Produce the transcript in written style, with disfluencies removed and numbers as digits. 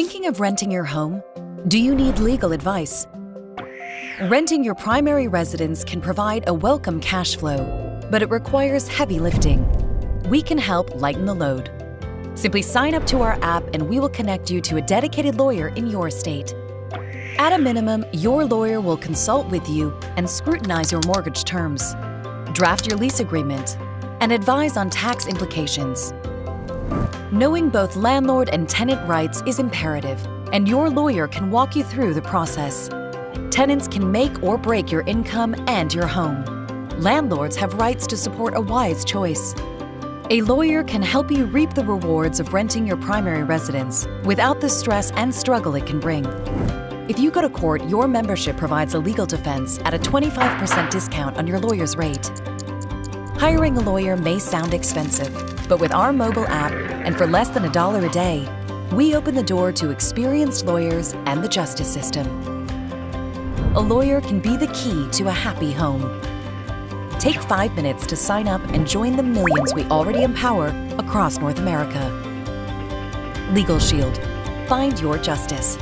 Thinking of renting your home? Do you need legal advice? Renting your primary residence can provide a welcome cash flow, but it requires heavy lifting. We can help lighten the load. Simply sign up to our app and we will connect you to a dedicated lawyer in your state. At a minimum, your lawyer will consult with you and scrutinize your mortgage terms, draft your lease agreement, and advise on tax implications. Knowing both landlord and tenant rights is imperative, and your lawyer can walk you through the process. Tenants can make or break your income and your home. Landlords have rights to support a wise choice. A lawyer can help you reap the rewards of renting your primary residence without the stress and struggle it can bring. If you go to court, your membership provides a legal defense at a 25% discount on your lawyer's rate. Hiring a lawyer may sound expensive, but with our mobile app and for less than $1 a day, we open the door to experienced lawyers and the justice system. A lawyer can be the key to a happy home. Take 5 minutes to sign up and join the millions we already empower across North America. LegalShield. Find your justice.